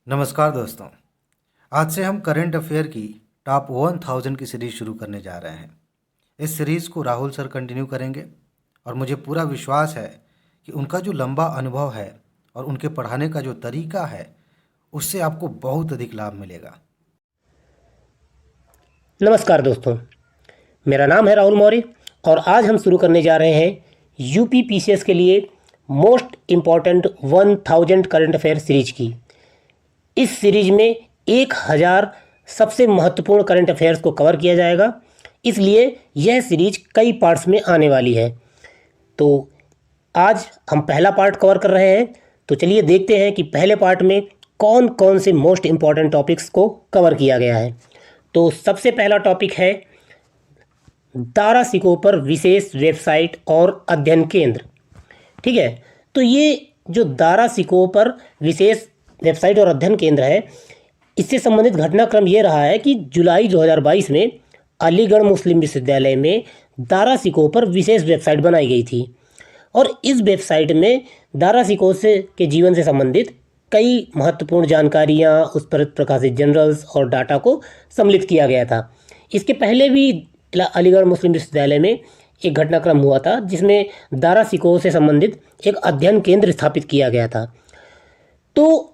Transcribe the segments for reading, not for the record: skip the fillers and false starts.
नमस्कार दोस्तों। आज से हम करंट अफेयर की टॉप 1000 की सीरीज शुरू करने जा रहे हैं। इस सीरीज़ को राहुल सर कंटिन्यू करेंगे और मुझे पूरा विश्वास है कि उनका जो लंबा अनुभव है और उनके पढ़ाने का जो तरीका है उससे आपको बहुत अधिक लाभ मिलेगा। नमस्कार दोस्तों, मेरा नाम है राहुल मौर्य और आज हम शुरू करने जा रहे हैं यूपी पीसीएस के लिए most important 1000 current affair series की। इस सीरीज में 1000 सबसे महत्वपूर्ण करंट अफेयर्स को कवर किया जाएगा, इसलिए यह सीरीज कई पार्ट्स में आने वाली है। तो आज हम पहला पार्ट कवर कर रहे हैं, तो चलिए देखते हैं कि पहले पार्ट में कौन कौन से मोस्ट इम्पॉर्टेंट टॉपिक्स को कवर किया गया है। तो सबसे पहला टॉपिक है दारा सिकों पर विशेष वेबसाइट और अध्ययन केंद्र। ठीक है, तो ये जो दारा सिकों पर विशेष वेबसाइट और अध्ययन केंद्र है, इससे संबंधित घटनाक्रम ये रहा है कि जुलाई 2022 में अलीगढ़ मुस्लिम विश्वविद्यालय में दारा सिकों पर विशेष वेबसाइट बनाई गई थी और इस वेबसाइट में दारा सिकों से के जीवन से संबंधित कई महत्वपूर्ण जानकारियाँ, उस पर प्रकाशित जर्नल्स और डाटा को सम्मिलित किया गया था। इसके पहले भी अलीगढ़ मुस्लिम विश्वविद्यालय में एक घटनाक्रम हुआ था जिसमें दारा सिकों से संबंधित एक अध्ययन केंद्र स्थापित किया गया था। तो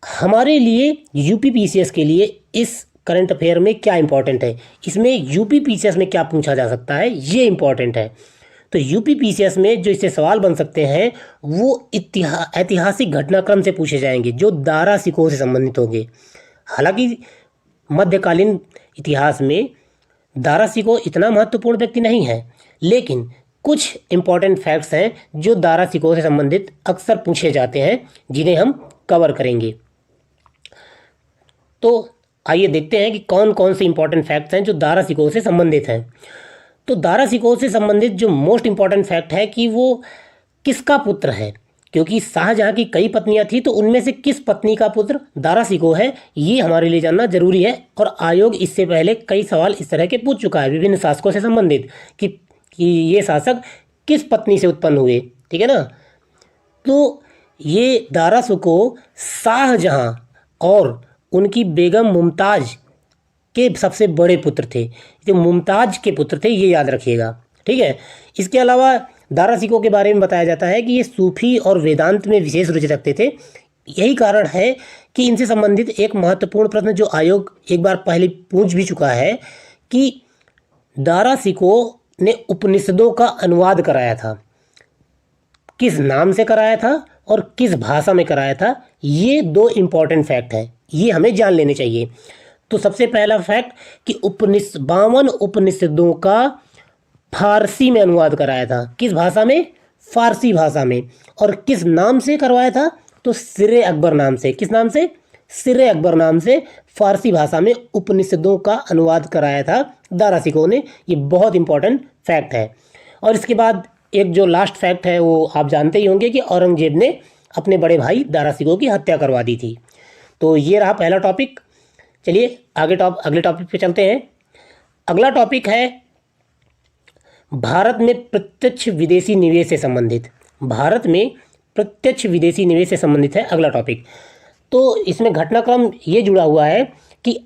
हमारे लिए यूपी पीसीएस के लिए इस करंट अफेयर में क्या इंपॉर्टेंट है, इसमें यूपी पीसीएस में क्या पूछा जा सकता है, ये इंपॉर्टेंट है। तो यूपी पीसीएस में जो इससे सवाल बन सकते हैं वो ऐतिहासिक घटनाक्रम से पूछे जाएंगे जो दारा सिकों से संबंधित होंगे। हालांकि मध्यकालीन इतिहास में दारा सिकों इतना महत्वपूर्ण व्यक्ति नहीं है, लेकिन कुछ इम्पॉर्टेंट फैक्ट्स हैं जो दारा सिकों से संबंधित अक्सर पूछे जाते हैं, जिन्हें हम कवर करेंगे। तो आइए देखते हैं कि कौन कौन से इंपॉर्टेंट फैक्ट्स हैं जो दारा सिकों से संबंधित हैं। तो दारा सिकों से संबंधित जो मोस्ट इम्पॉर्टेंट फैक्ट है कि वो किसका पुत्र है, क्योंकि शाहजहां की कई पत्नियां थी, तो उनमें से किस पत्नी का पुत्र दारा सिकों है, ये हमारे लिए जानना जरूरी है। और आयोग इससे पहले कई सवाल इस तरह के पूछ चुका है विभिन्न शासकों से संबंधित कि ये शासक किस पत्नी से उत्पन्न हुए। ठीक है ना। तो ये दारा सिकों शाहजहां और उनकी बेगम मुमताज़ के सबसे बड़े पुत्र थे, जो मुमताज़ के पुत्र थे, ये याद रखिएगा। ठीक है। इसके अलावा दारा सिकों के बारे में बताया जाता है कि ये सूफी और वेदांत में विशेष रुचि रखते थे। यही कारण है कि इनसे संबंधित एक महत्वपूर्ण प्रश्न जो आयोग एक बार पहले पूछ भी चुका है कि दारा सिकों ने उपनिषदों का अनुवाद कराया था, किस नाम से कराया था और किस भाषा में कराया था। ये दो इम्पॉर्टेंट फैक्ट है, ये हमें जान लेने चाहिए। तो सबसे पहला फैक्ट कि 52 उपनिषदों का फारसी में अनुवाद कराया था। किस भाषा में? फारसी भाषा में। और किस नाम से करवाया था? तो सिरे अकबर नाम से। किस नाम से? सिरे अकबर नाम से फारसी भाषा में उपनिषदों का अनुवाद कराया था दारा सिकों ने। ये बहुत इंपॉर्टेंट फैक्ट है। और इसके बाद एक जो लास्ट फैक्ट है वो आप जानते ही होंगे कि औरंगजेब ने अपने बड़े भाई दारा सिकों की हत्या करवा दी थी। तो ये रहा पहला टॉपिक। चलिए अगले टॉपिक पे चलते हैं। अगला टॉपिक है भारत में प्रत्यक्ष विदेशी निवेश से संबंधित। भारत में प्रत्यक्ष विदेशी निवेश से संबंधित है अगला टॉपिक। तो इसमें घटनाक्रम ये जुड़ा हुआ है कि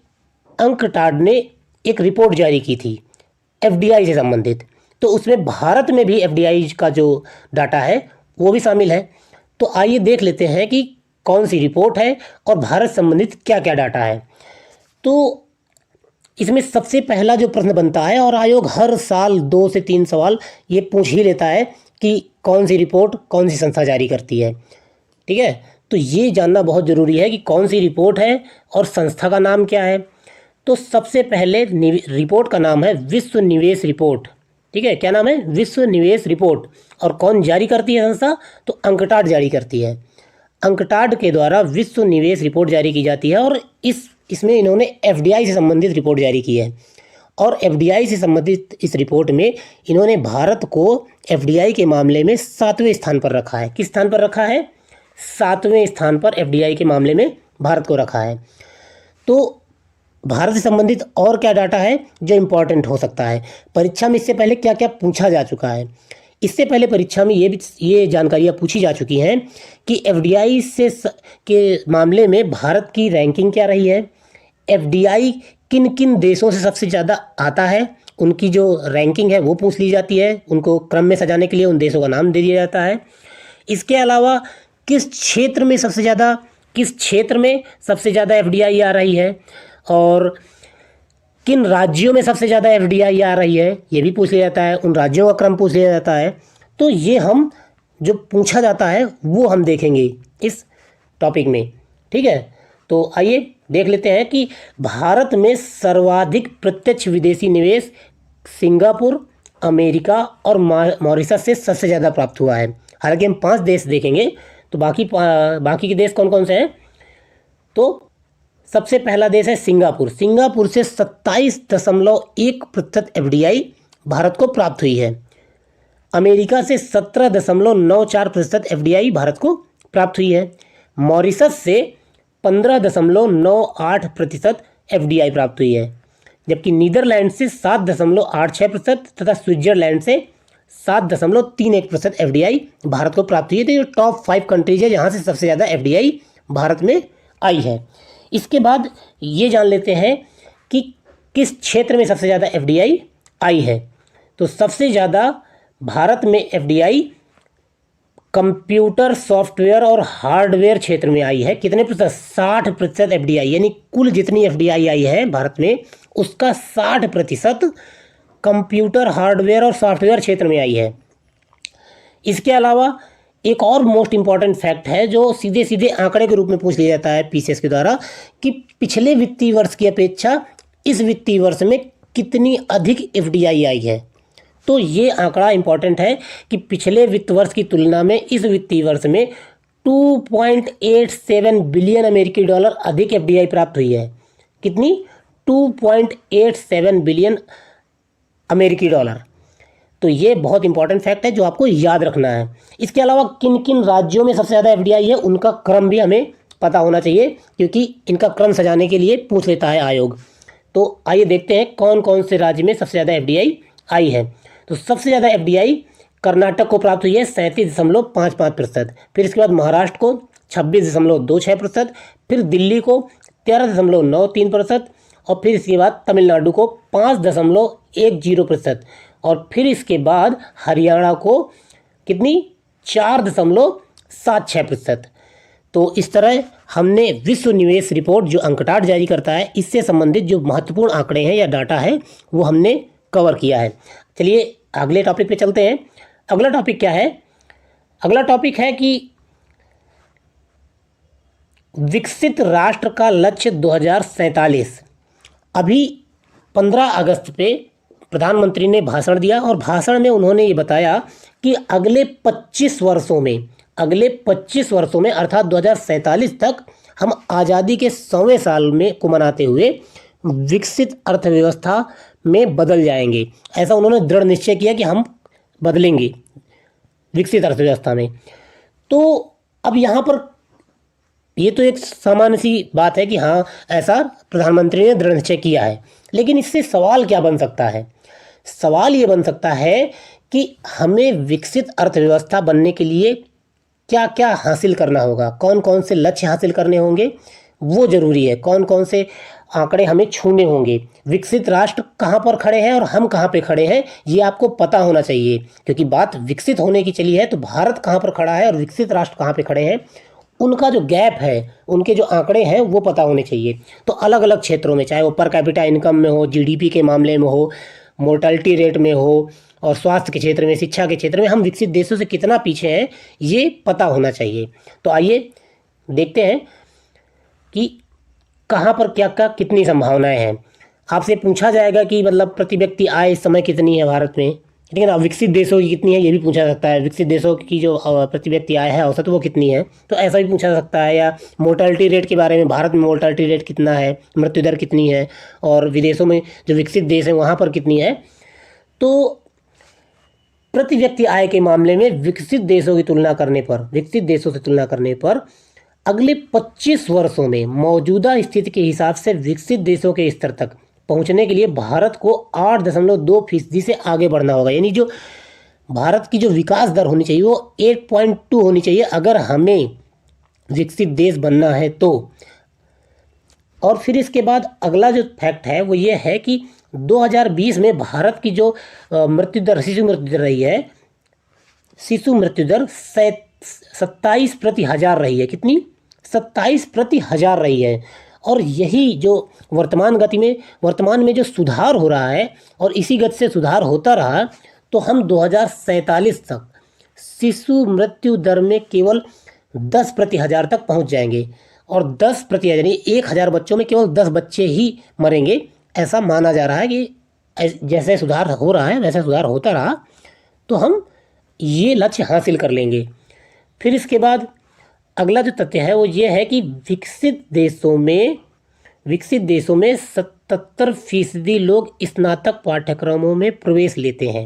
अंकटाड ने एक रिपोर्ट जारी की थी एफडीआई से संबंधित, तो उसमें भारत में भी एफडीआई का जो डाटा है वो भी शामिल है। तो आइए देख लेते हैं कि कौन सी रिपोर्ट है और भारत संबंधित क्या क्या डाटा है। तो इसमें सबसे पहला जो प्रश्न बनता है, और आयोग हर साल 2 से 3 सवाल ये पूछ ही लेता है कि कौन सी रिपोर्ट कौन सी संस्था जारी करती है। ठीक है, तो ये जानना बहुत ज़रूरी है कि कौन सी रिपोर्ट है और संस्था का नाम क्या है। तो सबसे पहले रिपोर्ट का नाम है विश्व निवेश रिपोर्ट। ठीक है, क्या नाम है? विश्व निवेश रिपोर्ट। और कौन जारी करती है संस्था? तो अंकटाड जारी करती है। अंकटाड के द्वारा विश्व निवेश रिपोर्ट जारी की जाती है और इसमें इन्होंने एफडीआई से संबंधित रिपोर्ट जारी की है। और एफडीआई से संबंधित इस रिपोर्ट में इन्होंने भारत को एफडीआई के मामले में 7वें स्थान पर रखा है। किस स्थान पर रखा है? 7वें स्थान पर एफडीआई के मामले में भारत को रखा है। तो भारत से संबंधित और क्या डाटा है जो इम्पोर्टेंट हो सकता है? परीक्षा में इससे पहले क्या क्या पूछा जा चुका है? इससे पहले परीक्षा में ये जानकारियाँ पूछी जा चुकी हैं कि एफडीआई के मामले में भारत की रैंकिंग क्या रही है, एफडीआई किन किन देशों से सबसे ज़्यादा आता है, उनकी जो रैंकिंग है वो पूछ ली जाती है, उनको क्रम में सजाने के लिए उन देशों का नाम दे दिया जाता है। इसके अलावा किस क्षेत्र में सबसे ज़्यादा एफडीआई आ रही है और किन राज्यों में सबसे ज़्यादा एफडीआई आ रही है ये भी पूछ लिया जाता है, उन राज्यों का क्रम पूछ लिया जाता है। तो ये हम जो पूछा जाता है वो हम देखेंगे इस टॉपिक में, ठीक है। तो आइए देख लेते हैं कि भारत में सर्वाधिक प्रत्यक्ष विदेशी निवेश सिंगापुर, अमेरिका और मॉरिशस से सबसे ज़्यादा प्राप्त हुआ है। हालांकि हम 5 देश देखेंगे, तो बाकी के देश कौन कौन से हैं। तो सबसे पहला देश है सिंगापुर। सिंगापुर से 27.1% एफडीआई भारत को प्राप्त हुई है। अमेरिका से 17.94% एफडीआई भारत को प्राप्त हुई है। मॉरिशस से 15.98% एफडीआई प्राप्त हुई है, जबकि नीदरलैंड से 7.86% तथा स्विट्जरलैंड से 7.31% एफडीआई भारत को प्राप्त हुई है। तो ये टॉप 5 कंट्रीज है जहाँ से सबसे ज़्यादा एफडीआई भारत में आई है। इसके बाद ये जान लेते हैं कि किस क्षेत्र में सबसे ज़्यादा एफडीआई आई है। तो सबसे ज़्यादा भारत में एफडीआई कंप्यूटर, सॉफ्टवेयर और हार्डवेयर क्षेत्र में आई है। कितने प्रतिशत? 60% एफडीआई, यानी कुल जितनी एफडीआई आई है भारत में उसका 60% कंप्यूटर, हार्डवेयर और सॉफ्टवेयर क्षेत्र में आई है। इसके अलावा एक और मोस्ट इम्पॉर्टेंट फैक्ट है जो सीधे सीधे आंकड़े के रूप में पूछ लिया जाता है पीसीएस के द्वारा, कि पिछले वित्तीय वर्ष की अपेक्षा इस वित्तीय वर्ष में कितनी अधिक एफडीआई आई है। तो ये आंकड़ा इम्पॉर्टेंट है कि पिछले वित्त वर्ष की तुलना में इस वित्तीय वर्ष में 2.87 बिलियन अमेरिकी डॉलर अधिक एफडीआई प्राप्त हुई है। कितनी? 2.87 बिलियन अमेरिकी डॉलर। तो ये बहुत इंपॉर्टेंट फैक्ट है जो आपको याद रखना है। इसके अलावा किन किन राज्यों में सबसे ज़्यादा एफडीआई है उनका क्रम भी हमें पता होना चाहिए, क्योंकि इनका क्रम सजाने के लिए पूछ लेता है आयोग। तो आइए देखते हैं कौन कौन से राज्य में सबसे ज़्यादा एफडीआई आई है। तो सबसे ज़्यादा एफडीआई कर्नाटक को प्राप्त हुई है 37.55%, फिर इसके बाद महाराष्ट्र को 26.26%, फिर दिल्ली को 13.93% और फिर इसके बाद तमिलनाडु को 5.10%, और फिर इसके बाद हरियाणा को कितनी? 4.76%। तो इस तरह हमने विश्व निवेश रिपोर्ट जो अंकटाड जारी करता है इससे संबंधित जो महत्वपूर्ण आंकड़े हैं या डाटा है वो हमने कवर किया है। चलिए अगले टॉपिक पे चलते हैं। अगला टॉपिक क्या है? अगला टॉपिक है कि विकसित राष्ट्र का लक्ष्य 2047। अभी 15 अगस्त पे प्रधानमंत्री ने भाषण दिया और भाषण में उन्होंने ये बताया कि अगले 25 वर्षों में अर्थात 2047 तक हम आज़ादी के 100वें साल में को मनाते हुए विकसित अर्थव्यवस्था में बदल जाएंगे। ऐसा उन्होंने दृढ़ निश्चय किया कि हम बदलेंगे विकसित अर्थव्यवस्था में। तो अब यहाँ पर ये तो एक सामान्य सी बात है कि हाँ ऐसा प्रधानमंत्री ने दृढ़ निश्चय किया है, लेकिन इससे सवाल क्या बन सकता है? सवाल ये बन सकता है कि हमें विकसित अर्थव्यवस्था बनने के लिए क्या क्या हासिल करना होगा, कौन कौन से लक्ष्य हासिल करने होंगे वो ज़रूरी है, कौन कौन से आंकड़े हमें छूने होंगे, विकसित राष्ट्र कहाँ पर खड़े हैं और हम कहाँ पे खड़े हैं ये आपको पता होना चाहिए। क्योंकि बात विकसित होने की चली है तो भारत कहाँ पर खड़ा है और विकसित राष्ट्र कहाँ पे खड़े हैं उनका जो गैप है, उनके जो आंकड़े हैं वो पता होने चाहिए। तो अलग अलग क्षेत्रों में, चाहे वो पर कैपिटा इनकम में हो, जीडीपी के मामले में हो, मोर्टेलिटी रेट में हो, और स्वास्थ्य के क्षेत्र में, शिक्षा के क्षेत्र में हम विकसित देशों से कितना पीछे हैं ये पता होना चाहिए। तो आइए देखते हैं कि कहाँ पर क्या क्या कितनी संभावनाएं हैं। आपसे पूछा जाएगा कि मतलब प्रति व्यक्ति आय इस समय कितनी है भारत में, ठीक है ना। विकसित देशों की कितनी है ये भी पूछा जा सकता है। विकसित देशों की जो प्रति व्यक्ति आय है औसत वो कितनी है, तो ऐसा भी पूछा जा सकता है। या मोर्टेलिटी रेट के बारे में, भारत में मोर्टेलिटी रेट कितना है, मृत्यु दर कितनी है, और विदेशों में जो विकसित देश हैं वहाँ पर कितनी है। तो प्रति व्यक्ति आय के मामले में विकसित देशों से तुलना करने पर अगले 25 वर्षों में मौजूदा स्थिति के हिसाब से विकसित देशों के स्तर तक पहुंचने के लिए भारत को 8.2% से आगे बढ़ना होगा। यानी जो भारत की जो विकास दर होनी चाहिए वो 8.2 होनी चाहिए अगर हमें विकसित देश बनना है तो। और फिर इसके बाद अगला जो फैक्ट है वो ये है कि 2020 में भारत की जो मृत्यु दर, शिशु मृत्यु दर रही है, शिशु मृत्यु दर 27 प्रति हजार रही है। कितनी? 27 प्रति हजार रही है। और यही जो वर्तमान में जो सुधार हो रहा है और इसी गति से सुधार होता रहा तो हम 2047 तक शिशु मृत्यु दर में केवल 10 प्रति हजार तक पहुंच जाएंगे। और 10 प्रति हजार यानी 1000 बच्चों में केवल 10 बच्चे ही मरेंगे, ऐसा माना जा रहा है कि जैसे सुधार हो रहा है वैसे सुधार होता रहा तो हम ये लक्ष्य हासिल कर लेंगे। फिर इसके बाद अगला जो तथ्य है वो ये है कि विकसित देशों में 77% लोग स्नातक पाठ्यक्रमों में प्रवेश लेते हैं।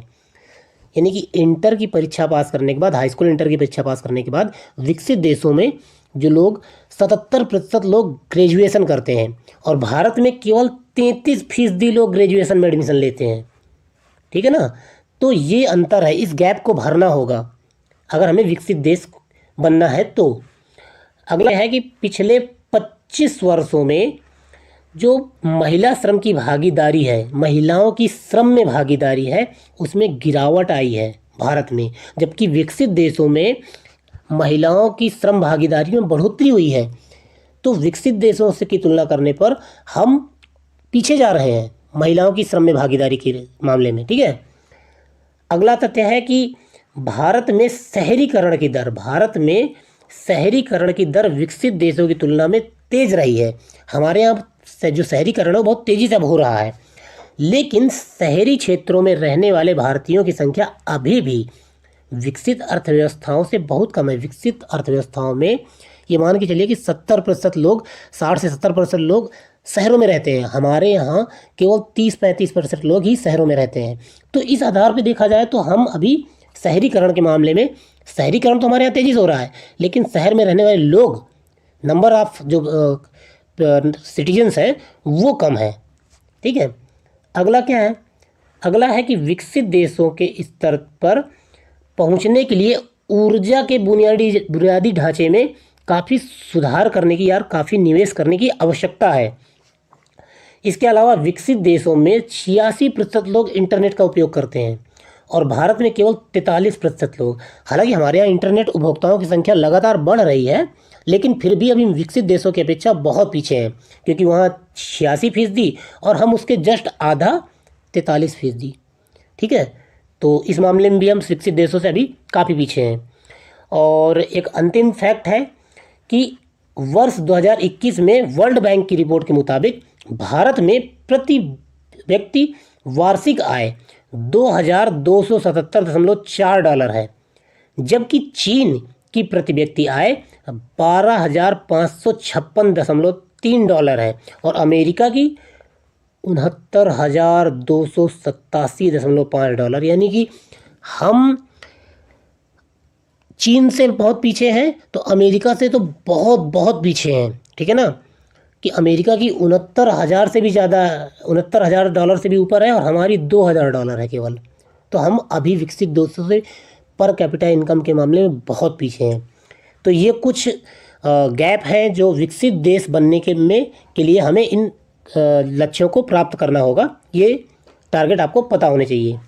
यानी कि इंटर की परीक्षा पास करने के बाद, हाई स्कूल इंटर की परीक्षा पास करने के बाद विकसित देशों में जो लोग 77% लोग ग्रेजुएशन करते हैं और भारत में केवल 33% लोग ग्रेजुएशन में एडमिशन लेते हैं। ठीक है ना? तो ये अंतर है, इस गैप को भरना होगा अगर हमें विकसित देश बनना है तो। अगला है कि पिछले 25 वर्षों में जो महिला श्रम की भागीदारी है, महिलाओं की श्रम में भागीदारी है, उसमें गिरावट आई है भारत में, जबकि विकसित देशों में महिलाओं की श्रम भागीदारी में बढ़ोतरी हुई है। तो विकसित देशों से की तुलना करने पर हम पीछे जा रहे हैं महिलाओं की श्रम में भागीदारी के मामले में। ठीक है। अगला तथ्य है कि भारत में शहरीकरण की दर विकसित देशों की तुलना में तेज रही है। हमारे यहाँ से जो शहरीकरण है बहुत तेज़ी से अब हो रहा है, लेकिन शहरी क्षेत्रों में रहने वाले भारतीयों की संख्या अभी भी विकसित अर्थव्यवस्थाओं से बहुत कम है। विकसित अर्थव्यवस्थाओं में ये मान के चलिए कि 70% लोग, 60 से 70% लोग शहरों में रहते हैं। हमारे यहाँ केवल 30-35% लोग ही शहरों में रहते हैं। तो इस आधार पर देखा जाए तो हम अभी शहरीकरण के मामले में, शहरीकरण तो हमारे यहाँ तेज़ी से हो रहा है, लेकिन शहर में रहने वाले लोग, नंबर ऑफ जो सिटीजन्स हैं वो कम है। ठीक है। अगला क्या है? अगला है कि विकसित देशों के स्तर पर पहुंचने के लिए ऊर्जा के बुनियादी ढांचे में काफ़ी सुधार करने की, काफ़ी निवेश करने की आवश्यकता है। इसके अलावा विकसित देशों में 86% लोग इंटरनेट का उपयोग करते हैं और भारत में केवल 43% लोग। हालांकि हमारे यहाँ इंटरनेट उपभोक्ताओं की संख्या लगातार बढ़ रही है, लेकिन फिर भी अभी विकसित देशों की अपेक्षा बहुत पीछे हैं, क्योंकि वहाँ 86% और हम उसके जस्ट आधा 43%। ठीक है। तो इस मामले में भी हम विकसित देशों से अभी काफ़ी पीछे हैं। और एक अंतिम फैक्ट है कि वर्ष 2021 में वर्ल्ड बैंक की रिपोर्ट के मुताबिक भारत में प्रति व्यक्ति वार्षिक आय $2,277.4 है, जबकि चीन की प्रति व्यक्ति आय $12,556.3 है और अमेरिका की $69,287.5। यानी कि हम चीन से बहुत पीछे हैं तो अमेरिका से तो बहुत बहुत पीछे हैं। ठीक है ना? कि अमेरिका की $69,000 से भी ज़्यादा, $69,000 से भी ऊपर है और हमारी $2,000 है केवल। तो हम अभी विकसित देशों से पर कैपिटा इनकम के मामले में बहुत पीछे हैं। तो ये कुछ गैप हैं जो विकसित देश बनने के लिए हमें इन लक्ष्यों को प्राप्त करना होगा। ये टारगेट आपको पता होने चाहिए।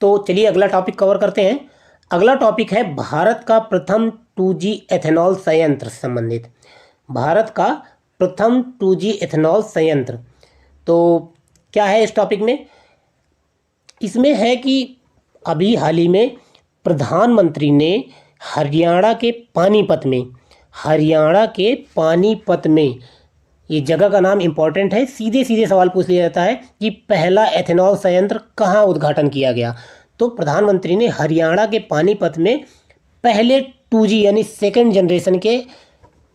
तो चलिए अगला टॉपिक कवर करते हैं। अगला टॉपिक है भारत का प्रथम 2G एथेनॉल संयंत्र से संबंधित। भारत का प्रथम 2G एथेनॉल संयंत्र। तो क्या है इस टॉपिक में? इसमें है कि अभी हाल ही में प्रधानमंत्री ने हरियाणा के पानीपत में, ये जगह का नाम इम्पोर्टेंट है, सीधे सीधे सवाल पूछ लिया जाता है कि पहला एथेनॉल संयंत्र कहाँ उद्घाटन किया गया। तो प्रधानमंत्री ने हरियाणा के पानीपत में पहले 2G यानी सेकेंड जनरेशन के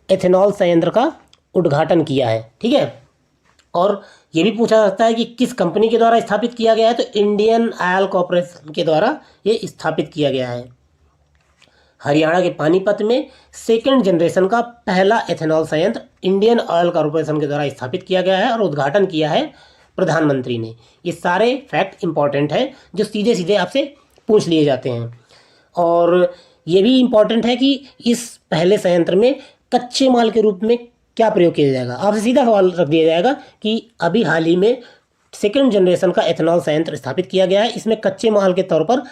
एथेनॉल संयंत्र का उद्घाटन किया है। ठीक है। और ये भी पूछा जाता है कि किस कंपनी के द्वारा स्थापित किया गया है, तो इंडियन ऑयल कॉरपोरेशन के द्वारा ये स्थापित किया गया है। हरियाणा के पानीपत में सेकेंड जनरेशन का पहला एथेनॉल संयंत्र इंडियन ऑयल कॉरपोरेशन के द्वारा स्थापित किया गया है और उद्घाटन किया है प्रधानमंत्री ने। ये सारे फैक्ट इंपॉर्टेंट हैं जो सीधे सीधे आपसे पूछ लिए जाते हैं। और ये भी इम्पॉर्टेंट है कि इस पहले संयंत्र में कच्चे माल के रूप में क्या प्रयोग किया जाएगा। आपसे सीधा सवाल रख दिया जाएगा कि अभी हाल ही में सेकेंड जनरेशन का एथेनॉल संयंत्र स्थापित किया गया है, इसमें कच्चे माल के तौर पर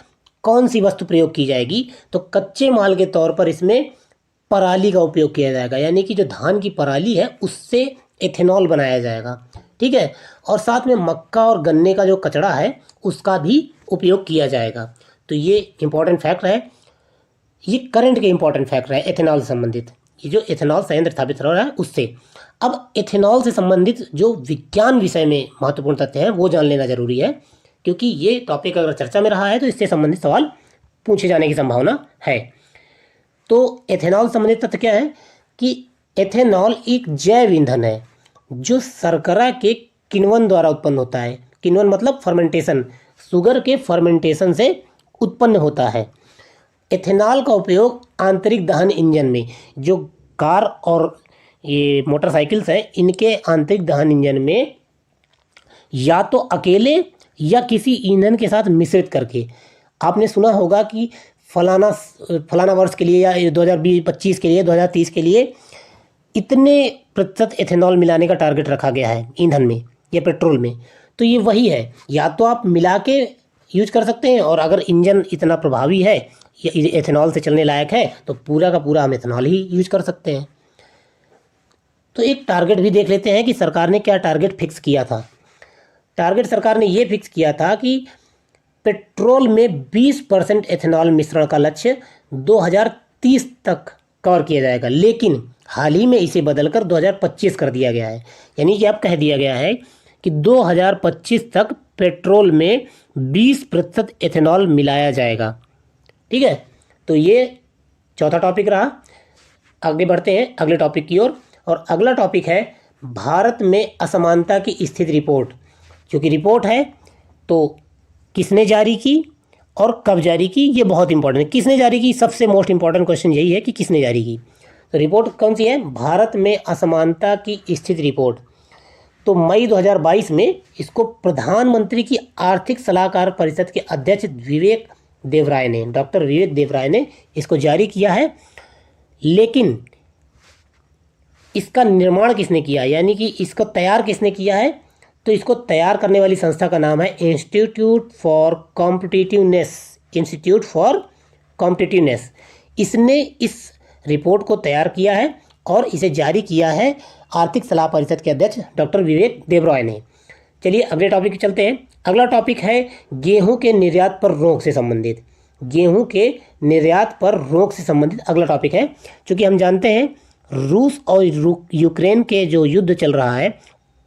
कौन सी वस्तु प्रयोग की जाएगी। तो कच्चे माल के तौर पर इसमें पराली का उपयोग किया जाएगा, यानी कि जो धान की पराली है उससे एथेनॉल बनाया जाएगा, ठीक है। और साथ में मक्का और गन्ने का जो कचड़ा है उसका भी उपयोग किया जाएगा। तो ये इंपॉर्टेंट फैक्ट है, ये करंट के इंपॉर्टेंट फैक्ट है एथेनॉल से संबंधित, ये जो एथेनॉल संयंत्र स्थापित हो रहा है उससे। अब एथेनॉल से संबंधित जो विज्ञान विषय में महत्वपूर्ण तथ्य हैं वो जान लेना जरूरी है, क्योंकि ये टॉपिक अगर चर्चा में रहा है तो इससे संबंधित सवाल पूछे जाने की संभावना है। तो एथेनॉल संबंधित तथ्य क्या है कि एथेनॉल एक जैव ईंधन है जो शर्करा के किण्वन द्वारा उत्पन्न होता है। किण्वन मतलब फर्मेंटेशन, शुगर के फर्मेंटेशन से उत्पन्न होता है। एथेनॉल का उपयोग आंतरिक दहन इंजन में, जो कार और ये मोटरसाइकिल्स हैं इनके आंतरिक दहन इंजन में या तो अकेले या किसी ईंधन के साथ मिश्रित करके, आपने सुना होगा कि फलाना वर्ष के लिए या 2025 के लिए 2030 के लिए इतने प्रतिशत एथेनॉल मिलाने का टारगेट रखा गया है ईंधन में या पेट्रोल में। तो ये वही है, या तो आप मिला के यूज कर सकते हैं, और अगर इंजन इतना प्रभावी है या एथेनॉल से चलने लायक है तो पूरा का पूरा हम एथेनॉल ही यूज कर सकते हैं। तो एक टारगेट भी देख लेते हैं कि सरकार ने क्या टारगेट फिक्स किया था। टारगेट सरकार ने ये फिक्स किया था कि पेट्रोल में 20% एथेनॉल मिश्रण का लक्ष्य 2030 तक कवर किया जाएगा, लेकिन हाल ही में इसे बदलकर 2025 कर दिया गया है। यानी कि अब कह दिया गया है कि 2025 तक पेट्रोल में 20% एथेनॉल मिलाया जाएगा, ठीक है। तो ये चौथा टॉपिक रहा। आगे बढ़ते हैं अगले टॉपिक की ओर, और अगला टॉपिक है भारत में असमानता की स्थिति रिपोर्ट। क्योंकि रिपोर्ट है तो किसने जारी की और कब जारी की, ये बहुत इंपॉर्टेंट है। किसने जारी की, सबसे मोस्ट इंपॉर्टेंट क्वेश्चन यही है कि किसने जारी की। तो रिपोर्ट कौन सी है, भारत में असमानता की स्थिति रिपोर्ट। तो मई 2022 में इसको प्रधानमंत्री की आर्थिक सलाहकार परिषद के अध्यक्ष विवेक देवराय ने, डॉक्टर विवेक देवराय ने इसको जारी किया है। लेकिन इसका निर्माण किसने किया, यानी कि इसको तैयार किसने किया है, तो इसको तैयार करने वाली संस्था का नाम है इंस्टीट्यूट फॉर कॉम्पिटिटिवनेस। इसने इस रिपोर्ट को तैयार किया है और इसे जारी किया है आर्थिक सलाह परिषद के अध्यक्ष डॉक्टर विवेक देवराय ने। चलिए अगले टॉपिक पे चलते हैं। अगला टॉपिक है गेहूं के निर्यात पर रोक से संबंधित। गेहूं के निर्यात पर रोक से संबंधित अगला टॉपिक है। क्योंकि हम जानते हैं रूस और यूक्रेन के जो युद्ध चल रहा है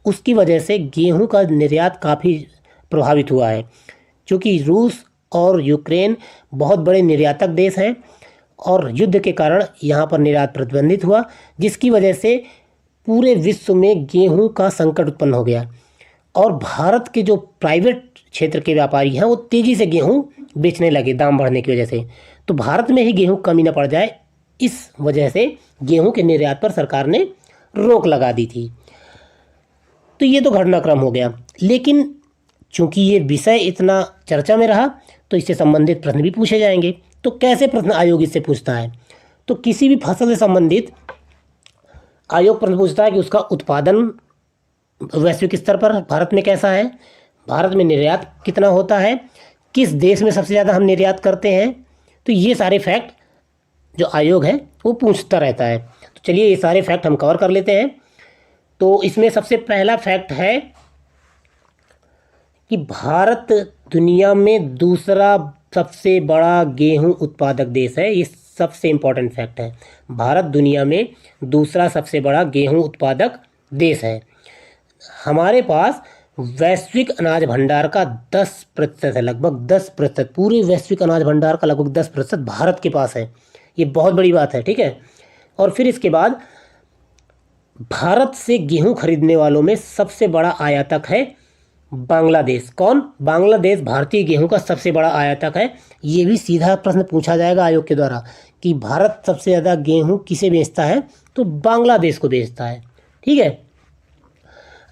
उसकी वजह से गेहूं का निर्यात काफ़ी प्रभावित हुआ है। क्योंकि रूस और यूक्रेन बहुत बड़े निर्यातक देश हैं और युद्ध के कारण यहाँ पर निर्यात प्रतिबंधित हुआ, जिसकी वजह से पूरे विश्व में गेहूं का संकट उत्पन्न हो गया। और भारत के जो प्राइवेट क्षेत्र के व्यापारी हैं वो तेज़ी से गेहूं बेचने लगे दाम बढ़ने की वजह से। तो भारत में ही गेहूं कमी न पड़ जाए, इस वजह से गेहूं के निर्यात पर सरकार ने रोक लगा दी थी। तो ये तो घटनाक्रम हो गया, लेकिन चूंकि ये विषय इतना चर्चा में रहा तो इससे संबंधित प्रश्न भी पूछे जाएंगे। तो कैसे प्रश्न आयोग इससे पूछता है, तो किसी भी फसल से संबंधित आयोग प्रश्न पूछता है कि उसका उत्पादन वैश्विक स्तर पर भारत में कैसा है, भारत में निर्यात कितना होता है, किस देश में सबसे ज़्यादा हम निर्यात करते हैं। तो ये सारे फैक्ट जो आयोग है वो पूछता रहता है। तो चलिए ये सारे फैक्ट हम कवर कर लेते हैं। तो इसमें सबसे पहला फैक्ट है कि भारत दुनिया में दूसरा सबसे बड़ा गेहूं उत्पादक देश है। ये सबसे इम्पोर्टेंट फैक्ट है। भारत दुनिया में दूसरा सबसे बड़ा गेहूं उत्पादक देश है। हमारे पास वैश्विक अनाज भंडार का 10% है, लगभग 10%। पूरे वैश्विक अनाज भंडार का लगभग 10% भारत के पास है। ये बहुत बड़ी बात है, ठीक है। और फिर इसके बाद भारत से गेहूं खरीदने वालों में सबसे बड़ा आयातक है बांग्लादेश। कौन? बांग्लादेश भारतीय गेहूं का सबसे बड़ा आयातक है। ये भी सीधा प्रश्न पूछा जाएगा आयोग के द्वारा कि भारत सबसे ज़्यादा गेहूं किसे बेचता है, तो बांग्लादेश को बेचता है, ठीक है।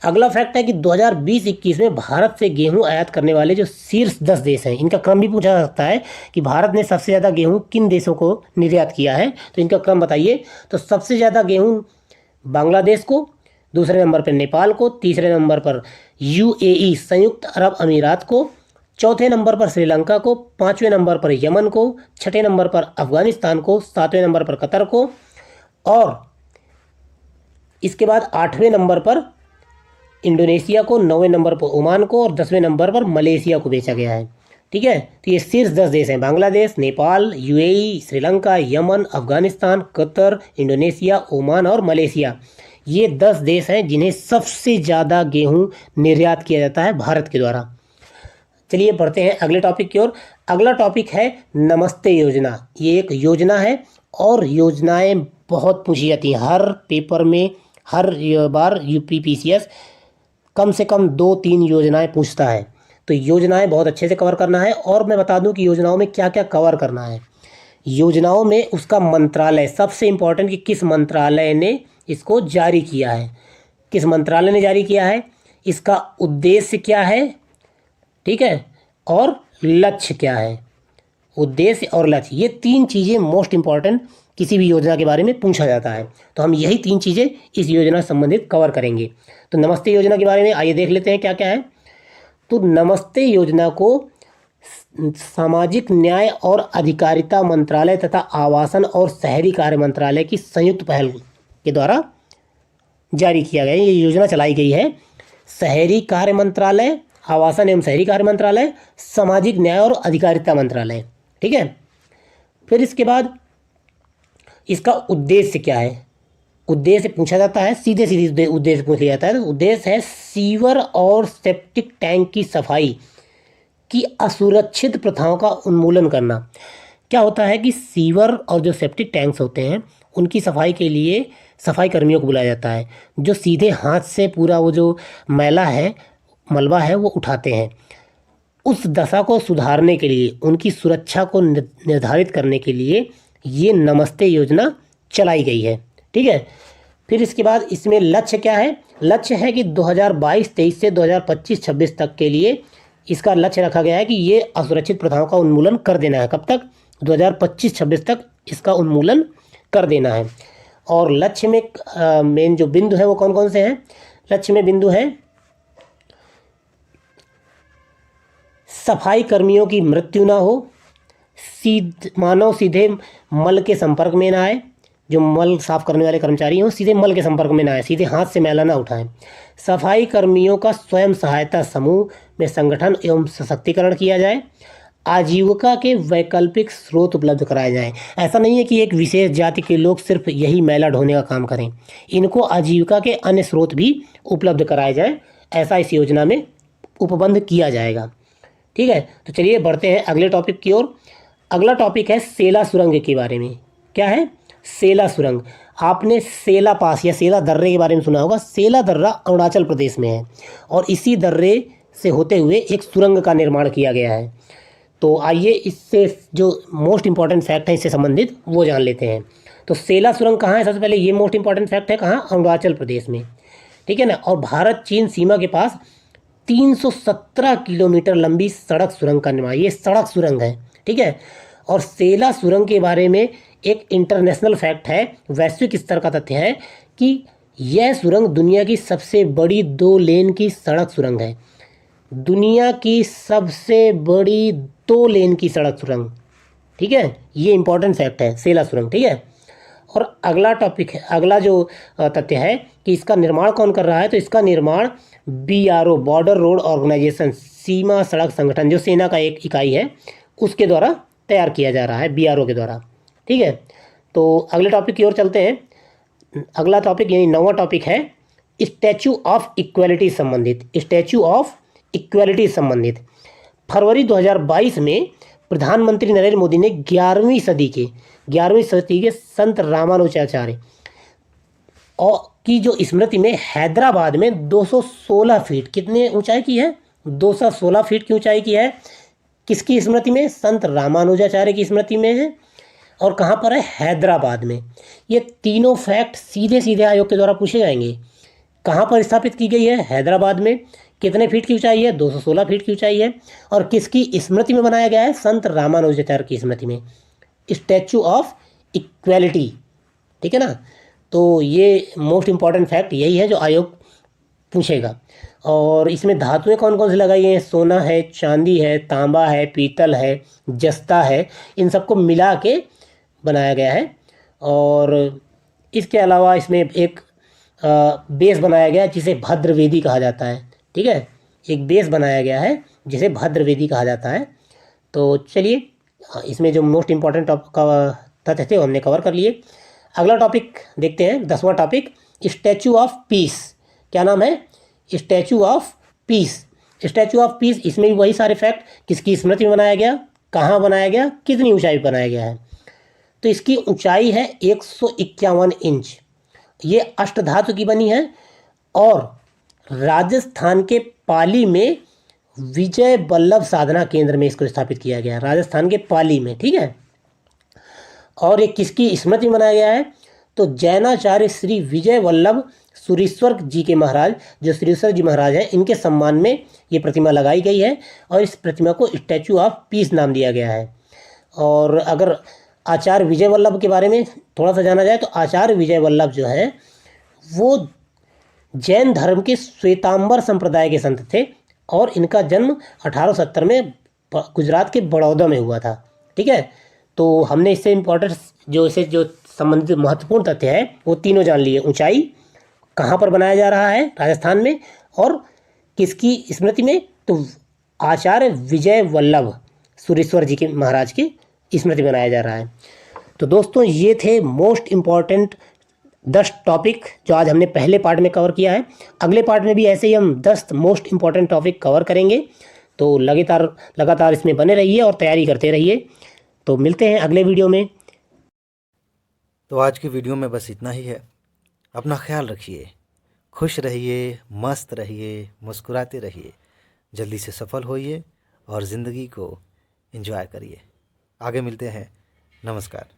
अगला फैक्ट है कि 2020-21 में भारत से गेहूं आयात करने वाले जो शीर्ष 10 देश हैं, इनका क्रम भी पूछा जा सकता है कि भारत ने सबसे ज़्यादा गेहूं किन देशों को निर्यात किया है, तो इनका क्रम बताइए। तो सबसे ज़्यादा गेहूं बांग्लादेश को, दूसरे नंबर पर नेपाल को, तीसरे नंबर पर यूएई संयुक्त अरब अमीरात को, चौथे नंबर पर श्रीलंका को, पाँचवें नंबर पर यमन को, छठे नंबर पर अफगानिस्तान को, सातवें नंबर पर कतर को, और इसके बाद आठवें नंबर पर इंडोनेशिया को, नौवें नंबर पर ओमान को और 10वें नंबर पर मलेशिया को बेचा गया है। ठीक है, तो ये शीर्ष 10 देश हैं, Bangladesh, Nepal, UAE, Sri Lanka, Yemen, Afghanistan, Qatar, Indonesia, Oman और मलेशिया। ये 10 देश हैं जिन्हें सबसे ज़्यादा गेहूं निर्यात किया जाता है भारत के द्वारा। चलिए बढ़ते हैं अगले टॉपिक की ओर। अगला टॉपिक है नमस्ते योजना। ये एक योजना है और योजनाएं बहुत पूछी जाती हैं हर पेपर में। हर बार यूपीपीसीएस कम से कम 2-3 योजनाएं पूछता है, तो योजनाएं बहुत अच्छे से कवर करना है। और मैं बता दूं कि योजनाओं में क्या क्या कवर करना है। योजनाओं में उसका मंत्रालय सबसे इम्पोर्टेंट, कि किस मंत्रालय ने इसको जारी किया है, किस मंत्रालय ने जारी किया है, इसका उद्देश्य क्या है, ठीक है, और लक्ष्य क्या है। उद्देश्य और लक्ष्य, ये 3 चीज़ें मोस्ट इम्पॉर्टेंट किसी भी योजना के बारे में पूछा जाता है, तो हम यही 3 चीज़ें इस योजना से संबंधित कवर करेंगे। तो नमस्ते योजना के बारे में आइए देख लेते हैं क्या क्या है। तो नमस्ते योजना को सामाजिक न्याय और अधिकारिता मंत्रालय तथा आवासन और शहरी कार्य मंत्रालय की संयुक्त पहल के द्वारा जारी किया गया है। ये योजना चलाई गई है शहरी कार्य मंत्रालय, आवासन एवं शहरी कार्य मंत्रालय, सामाजिक न्याय और अधिकारिता मंत्रालय। ठीक है, फिर इसके बाद इसका उद्देश्य क्या है, उद्देश्य पूछा जाता है, सीधे सीधे उद्देश्य पूछ लिया जाता है। तो उद्देश्य है सीवर और सेप्टिक टैंक की सफाई की असुरक्षित प्रथाओं का उन्मूलन करना। क्या होता है कि सीवर और जो सेप्टिक टैंक्स होते हैं उनकी सफाई के लिए सफाई कर्मियों को बुलाया जाता है, जो सीधे हाथ से पूरा वो जो मैला है, मलबा है, वो उठाते हैं। उस दशा को सुधारने के लिए, उनकी सुरक्षा को निर्धारित करने के लिए ये नमस्ते योजना चलाई गई है। ठीक है, फिर इसके बाद इसमें लक्ष्य क्या है। लक्ष्य है कि 2022-23 से 2025-26 तक के लिए इसका लक्ष्य रखा गया है कि ये असुरक्षित प्रथाओं का उन्मूलन कर देना है। कब तक? 2025-26 तक इसका उन्मूलन कर देना है। और लक्ष्य में मेन जो बिंदु है वो कौन कौन से हैं? लक्ष्य में बिंदु है सफाई कर्मियों की मृत्यु ना हो, मानव सीधे मल के संपर्क में ना आए, जो मल साफ करने वाले कर्मचारी हों सीधे मल के संपर्क में ना आए, सीधे हाथ से मैला ना उठाएं। सफाई कर्मियों का स्वयं सहायता समूह में संगठन एवं सशक्तिकरण किया जाए। आजीविका के वैकल्पिक स्रोत उपलब्ध कराए जाएं। ऐसा नहीं है कि एक विशेष जाति के लोग सिर्फ यही मैला ढोने का काम करें, इनको आजीविका के अन्य स्रोत भी उपलब्ध कराए जाएं, ऐसा इस योजना में उपबंध किया जाएगा। ठीक है, तो चलिए बढ़ते हैं अगले टॉपिक की ओर। अगला टॉपिक है सेला सुरंग के बारे में। क्या है? सेला सुरंग। आपने सेला पास या सेला दर्रे के बारे में सुना होगा। सेला दर्रा अरुणाचल प्रदेश में है और इसी दर्रे से होते हुए एक सुरंग का निर्माण किया गया है। तो आइए इससे जो मोस्ट इंपॉर्टेंट फैक्ट है इससे संबंधित वो जान लेते हैं। तो सेला सुरंग कहाँ है? सबसे पहले ये मोस्ट इंपॉर्टेंट फैक्ट है कहाँ? अरुणाचल प्रदेश में। ठीक है ना। और भारत चीन सीमा के पास 317 किलोमीटर लंबी सड़क सुरंग का निर्माण, ये सड़क सुरंग है। ठीक है, और सेला सुरंग के बारे में एक इंटरनेशनल फैक्ट है, वैश्विक स्तर का तथ्य है कि यह सुरंग दुनिया की सबसे बड़ी 2 लेन की सड़क सुरंग है। दुनिया की सबसे बड़ी 2 लेन की सड़क सुरंग। ठीक है, ये इंपॉर्टेंट फैक्ट है सेला सुरंग। ठीक है, और अगला टॉपिक है, अगला जो तथ्य है कि इसका निर्माण कौन कर रहा है, तो इसका निर्माण BRO बॉर्डर रोड ऑर्गेनाइजेशन, सीमा सड़क संगठन जो सेना का एक इकाई है उसके द्वारा तैयार किया जा रहा है, BRO के द्वारा। ठीक है, तो अगले टॉपिक की ओर चलते हैं। अगला टॉपिक यानी 9वां टॉपिक है स्टैचू ऑफ इक्वालिटी संबंधित। स्टैचू ऑफ इक्वालिटी संबंधित फरवरी 2022 में प्रधानमंत्री नरेंद्र मोदी ने 11वीं सदी के संत रामानुजाचार्य और की जो स्मृति में हैदराबाद में 216 फीट, कितने ऊंचाई की है? 216 फीट की ऊंचाई की है। किसकी स्मृति में? संत रामानुजाचार्य की स्मृति में है। और कहाँ पर है? हैदराबाद में। ये तीनों फैक्ट सीधे सीधे आयोग के द्वारा पूछे जाएंगे। कहाँ पर स्थापित की गई है? हैदराबाद में। कितने फीट की ऊंचाई है? 216 फीट की ऊंचाई है। और किसकी स्मृति में बनाया गया है? संत रामानुजाचार्य की स्मृति में। स्टैचू ऑफ इक्वेलिटी, ठीक है ना। तो ये मोस्ट इम्पॉर्टेंट फैक्ट यही है जो आयोग पूछेगा। और इसमें धातुएं कौन कौन सी लगाई हैं? सोना है, चांदी है, तांबा है, पीतल है, जस्ता है, इन सबको मिला के बनाया गया है। और इसके अलावा इसमें एक बेस बनाया गया है जिसे भद्रवेदी कहा जाता है, ठीक है। एक बेस बनाया गया है जिसे भद्रवेदी कहा जाता है। तो चलिए, इसमें जो मोस्ट इम्पॉर्टेंट टॉपिक का तथ्य थे वो हमने कवर कर लिए। अगला टॉपिक देखते हैं, 10वां टॉपिक, स्टैचू ऑफ पीस। क्या नाम है? Statue of peace. Statue of peace, इसमें भी वही सारे फैक्ट, किसकी स्मृति में बनाया गया, कहाँ बनाया गया, कितनी ऊंचाई पर बनाया गया है। तो इसकी ऊंचाई है 151 इंच। ये अष्टधातु की बनी है और राजस्थान के पाली में विजय वल्लभ साधना केंद्र में इसको स्थापित किया गया है, राजस्थान के पाली में, ठीक है। और ये किसकी स्मृति में बनाया गया है? तो जैनाचार्य श्री विजय वल्लभ सुरेश्वर जी के महाराज, जो सुरेश्वर जी महाराज हैं, इनके सम्मान में ये प्रतिमा लगाई गई है और इस प्रतिमा को स्टैचू ऑफ पीस नाम दिया गया है। और अगर आचार्य विजय वल्लभ के बारे में थोड़ा सा जाना जाए तो आचार्य विजय वल्लभ जो है वो जैन धर्म के श्वेतांबर संप्रदाय के संत थे और इनका जन्म 1870 में गुजरात के बड़ौदा में हुआ था, ठीक है। तो हमने इससे इम्पोर्टेंट जो संबंधित महत्वपूर्ण तथ्य है वो तीनों जान लिए। ऊंचाई, कहाँ पर बनाया जा रहा है, राजस्थान में, और किसकी स्मृति में, तो आचार्य विजय वल्लभ सुरेश्वर जी के महाराज की स्मृति में बनाया जा रहा है। तो दोस्तों, ये थे मोस्ट इम्पॉर्टेंट 10 टॉपिक जो आज हमने पहले पार्ट में कवर किया है। अगले पार्ट में भी ऐसे ही हम 10 मोस्ट इम्पॉर्टेंट टॉपिक कवर करेंगे। तो लगातार इसमें बने रहिए और तैयारी करते रहिए। तो मिलते हैं अगले वीडियो में। तो आज की वीडियो में बस इतना ही है। अपना ख्याल रखिए, खुश रहिए, मस्त रहिए, मुस्कुराते रहिए, जल्दी से सफल होइए और ज़िंदगी को एंजॉय करिए। आगे मिलते हैं। नमस्कार।